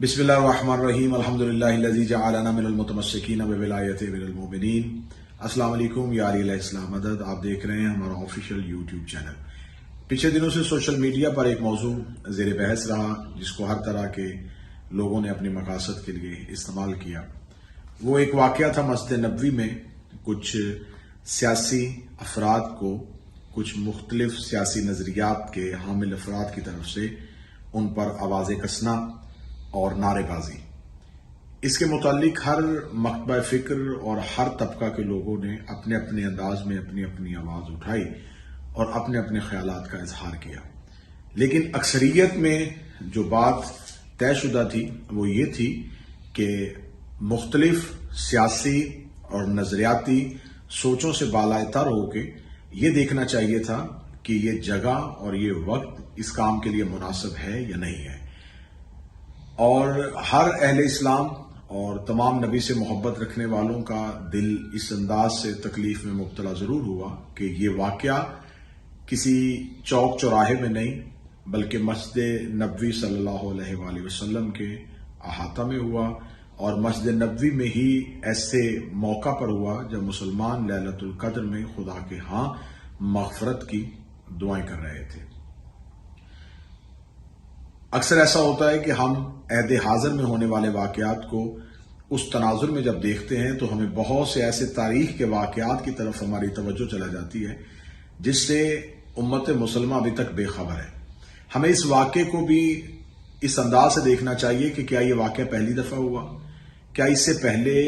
बिस्मिल्लाहिर्रहमानिर्रहीम अल्हम्दुलिल्लाहिल्लज़ी जअलना मिनल मुतमस्सिकीन बिविलायति मिनल मुमिनीन। अस्सलाम वालेकुम यार इस्लाम मदद। आप देख रहे हैं हमारा ऑफिशियल यूट्यूब चैनल। पिछले दिनों से सोशल मीडिया पर एक मौजू ज़ेर बहस रहा जिसको हर तरह के लोगों ने अपने मकासद के लिए इस्तेमाल किया। वो एक वाक़या था मस्जिद नबवी में कुछ सियासी अफराद को कुछ मुख्तलिफ सियासी नज़रियात के हामिल अफराद की तरफ से उन पर आवाज़ें कसना और नारेबाजी। इसके मुतालिक हर मकतबा फ़िक्र और हर तबका के लोगों ने अपने अपने अंदाज में अपनी अपनी आवाज़ उठाई और अपने अपने ख्यालात का इजहार किया। लेकिन अक्सरियत में जो बात तयशुदा थी वो ये थी कि मुख्तलिफ सियासी और नज़रियाती सोचों से बालातर होके ये देखना चाहिए था कि ये जगह और ये वक्त इस काम के लिए मुनासिब है या नहीं है। और हर अहले इस्लाम और तमाम नबी से मोहब्बत रखने वालों का दिल इस अंदाज से तकलीफ में मुब्तला जरूर हुआ कि ये वाक़या किसी चौक चौराहे में नहीं बल्कि मस्जिद नबवी सल्लल्लाहु अलैहि वसल्लम के अहाता में हुआ और मस्जिद नबवी में ही ऐसे मौका पर हुआ जब मुसलमान लैलतुल कद्र में खुदा के यहाँ मग़फ़िरत की दुआएं कर रहे थे। अक्सर ऐसा होता है कि हम अहद हाज़िर में होने वाले वाक़यात को उस तनाजुर में जब देखते हैं तो हमें बहुत से ऐसे तारीख के वाक़यात की तरफ हमारी तवज्जो चला जाती है जिससे उम्मत मुसलमान अभी तक बेखबर है। हमें इस वाक़े को भी इस अंदाज से देखना चाहिए कि क्या ये वाक़या पहली दफ़ा हुआ, क्या इससे पहले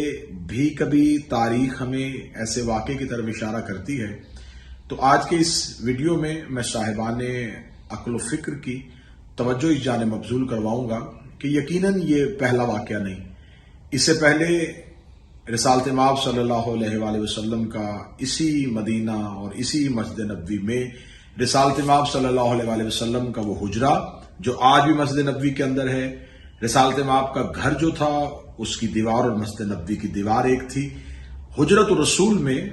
भी कभी तारीख हमें ऐसे वाक़े की तरफ इशारा करती है। तो आज के इस वीडियो में मैं साहिबाने अक्ल व फ़िक्र की तवज्जो इस जानिब मबजूल करवाऊंगा कि यकीनन ये पहला वाक़या नहीं। इससे पहले रिसालत माब सल्लल्लाहु अलैहि वसल्लम का इसी मदीना और इसी मस्जिद नबवी में रिसालत माब सल्लल्लाहु अलैहि वसल्लम का वो हुजरा जो आज भी मस्जिद नबवी के अंदर है, रिसालत माब का घर जो था उसकी दीवार और मस्जिद नबवी की दीवार एक थी। हुजरत रसूल में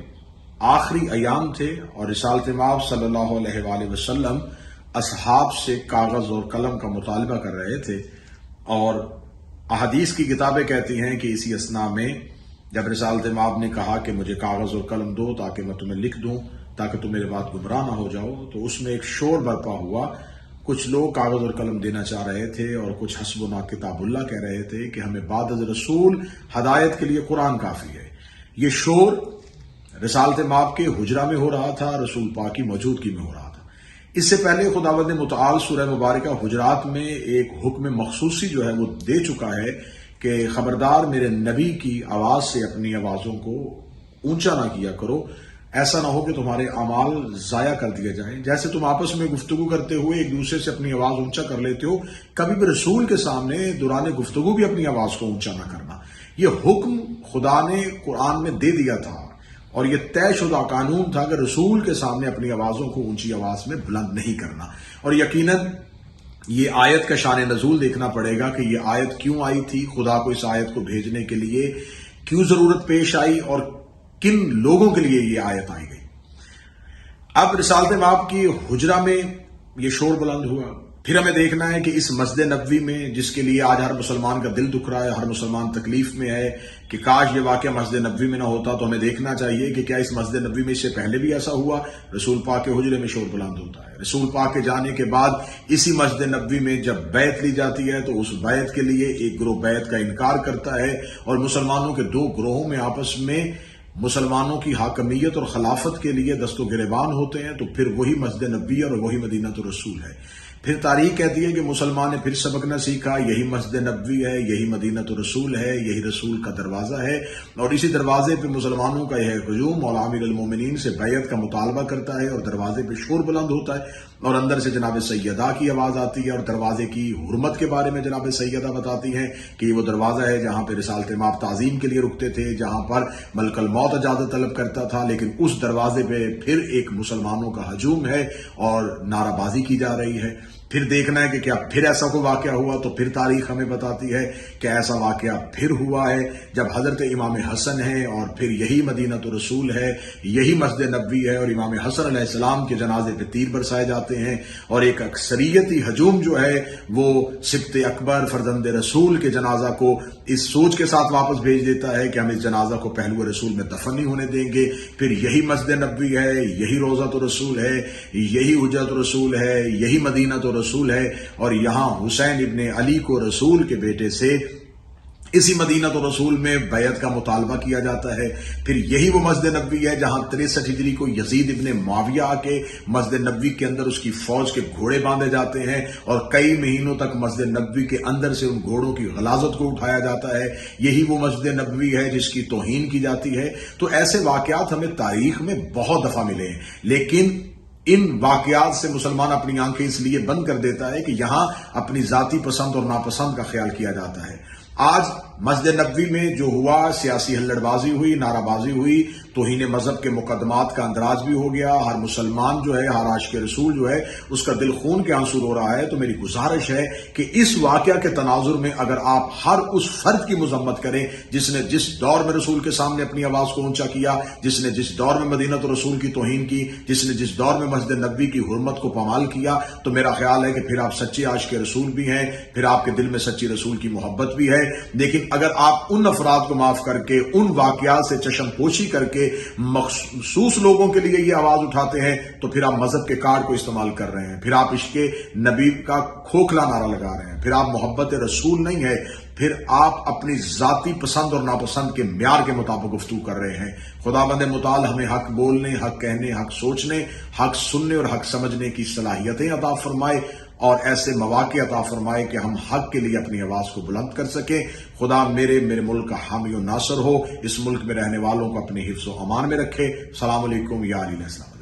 आखिरी अयाम थे और रिसालत माब सल्लल्लाहु अलैहि वसल्लम असहाब से कागज और कलम का मुतालबा कर रहे थे। और अहदीस की किताबें कहती हैं कि इसी असना में जब रिसालत माब ने कहा कि मुझे कागज और कलम दो ताकि मैं तुम्हें लिख दूं ताकि तुम मेरे बाद गुमराह ना हो जाओ, तो उसमें एक शोर बर्पा हुआ। कुछ लोग कागज और कलम देना चाह रहे थे और कुछ हस्बुना किताबुल्लाह कह रहे थे कि हमें बाद रसूल हदायत के लिए कुरान काफी है। ये शोर रिसालत माब के हुजरा में हो रहा था, रसूल पाक की मौजूदगी में हो रहा था। इससे पहले खुदावंद मुतआल सूरह मुबारक हुजरात में एक हुक्म मखसूसी जो है वो दे चुका है कि खबरदार मेरे नबी की आवाज से अपनी आवाजों को ऊंचा ना किया करो, ऐसा ना हो कि तुम्हारे अमाल जाया कर दिए जाएं। जैसे तुम आपस में गुफ्तगू करते हुए एक दूसरे से अपनी आवाज ऊंचा कर लेते हो, कभी भी रसूल के सामने दौरान गुफ्तगू भी अपनी आवाज को ऊंचा ना करना। यह हुक्म खुदा ने कुरान में दे दिया था और यह तयशुदा कानून था कि रसूल के सामने अपनी आवाजों को ऊंची आवाज में बुलंद नहीं करना। और यकीनन ये आयत का शान नजूल देखना पड़ेगा कि ये आयत क्यों आई थी, खुदा को इस आयत को भेजने के लिए क्यों जरूरत पेश आई और किन लोगों के लिए ये आयत आई गई। अब रिसालत माब की हुजरा में ये शोर बुलंद हुआ। फिर हमें देखना है कि इस मस्जिद नबवी में जिसके लिए आज हर मुसलमान का दिल दुख रहा है, हर मुसलमान तकलीफ में है कि काश ये वाक़या मस्जिद नबवी में ना होता, तो हमें देखना चाहिए कि क्या इस मस्जिद नबवी में इससे पहले भी ऐसा हुआ। रसूल पाक के हुजरे में शोर बुलंद होता है। रसूल पाक के जाने के बाद इसी मस्जिद नबवी में जब बैत ली जाती है तो उस बैत के लिए एक ग्रोह बैत का इनकार करता है और मुसलमानों के दो ग्रोहों में आपस में मुसलमानों की हाकमियत और खिलाफत के लिए दस्तो गिरेबान होते हैं। तो फिर वही मस्जिद नबवी और वही मदीना तो रसूल है। फिर तारीख कहती है कि मुसलमान ने फिर सबक न सीखा, यही मस्जिद नबवी है, यही मदीना तो रसूल है, यही रसूल का दरवाजा है। और इसी दरवाजे पे मुसलमानों का यह हजूम मौला अमीरुल मोमिनीन से बैत का मुतालबा करता है और दरवाजे पे शोर बुलंद होता है और अंदर से जनाब सैयदा की आवाज आती है और दरवाजे की हुर्मत के बारे में जनाब सैयदा बताती हैं कि वो दरवाजा है जहां पर रिसालत माब ताजीम के लिए रुकते थे, जहां पर मलकल मौत इजाजत तलब करता था। लेकिन उस दरवाजे पे फिर एक मुसलमानों का हजूम है और नाराबाजी की जा रही है। پھر دیکھنا ہے کہ کیا پھر ایسا کوئی واقعہ ہوا، تو پھر تاریخ ہمیں بتاتی ہے کہ ایسا واقعہ پھر ہوا ہے جب حضرت امام حسن ہے اور پھر یہی مدینۃ الرسول ہے، یہی مسجد نبوی ہے، اور امام حسن علیہ السلام کے جنازے پہ تیر برسائے جاتے ہیں، اور ایک اکثریتی ہجوم جو ہے وہ سبط اکبر فرزند رسول کے جنازہ کو اس سوچ کے ساتھ واپس بھیج دیتا ہے کہ ہم اس جنازہ کو پہلو رسول میں دفن نہیں ہونے دیں گے۔ پھر یہی مسجد نبوی ہے، یہی روضۃ الرسول ہے، یہی حجرۃ الرسول ہے، یہی مدینۃ الرسول ہے، اور یہاں حسین ابن علی کو رسول کے بیٹے سے اسی مدینۃ الرسول میں بیعت کا مطالبہ کیا جاتا ہے۔ پھر یہی وہ مسجد نبوی ہے جہاں 63 ہجری کو یزید ابن معاویہ آ کے مسجد نبوی کے اندر اس کی فوج کے گھوڑے باندھے جاتے ہیں، اور کئی مہینوں تک مسجد نبوی کے اندر سے ان گھوڑوں کی غلاظت کو اٹھایا جاتا ہے۔ یہی وہ مسجد نبوی ہے جس کی توہین کی جاتی ہے۔ تو ایسے واقعات ہمیں تاریخ میں بہت دفعہ ملے ہیں، لیکن ان واقعات سے مسلمان اپنی آنکھیں اس لیے بند کر دیتا ہے کہ یہاں اپنی ذاتی پسند اور ناپسند کا خیال کیا جاتا ہے۔ آج مسجد نبوی میں جو ہوا، سیاسی ہلڑ بازی ہوئی، نعرہ بازی ہوئی، توہین مذہب کے مقدمات کا اندراج بھی ہو گیا، ہر مسلمان جو ہے، ہر عاشق رسول جو ہے، اس کا دل خون کے آنسو رو رہا ہے۔ تو میری گزارش ہے کہ اس واقعہ کے تناظر میں اگر آپ ہر اس فرد کی مذمت کریں جس نے جس دور میں رسول کے سامنے اپنی آواز کو اونچا کیا، جس نے جس دور میں مدینۃ الرسول کی توہین کی، جس نے جس دور میں مسجد نبوی کی حرمت کو پامال کیا، تو میرا خیال ہے کہ پھر آپ سچے عاشق رسول بھی ہیں، پھر آپ کے دل میں سچی رسول کی محبت بھی ہے۔ لیکن اگر آپ ان افراد کو معاف کر کے، ان واقعات سے چشم پوشی کر کے مخصوص لوگوں کے لیے یہ آواز اٹھاتے ہیں، تو پھر آپ مذہب کے کارڈ کو استعمال کر رہے ہیں، پھر آپ عشق نبی کا کھوکھلا نعرہ لگا رہے ہیں، پھر آپ محبت رسول نہیں ہے، پھر آپ اپنی ذاتی پسند اور ناپسند کے معیار کے مطابق گفتگو کر رہے ہیں۔ خداوند متعال ہمیں حق بولنے، حق کہنے، حق سوچنے، حق سننے اور حق سمجھنے کی صلاحیتیں عطا فرمائے، اور ایسے مواقع عطا فرمائے کہ ہم حق کے لیے اپنی آواز کو بلند کر سکیں۔ خدا میرے ملک کا حامی و ناصر ہو، اس ملک میں رہنے والوں کو اپنے حفظ و امان میں رکھے۔ السلام علیکم یا علیہ السلام۔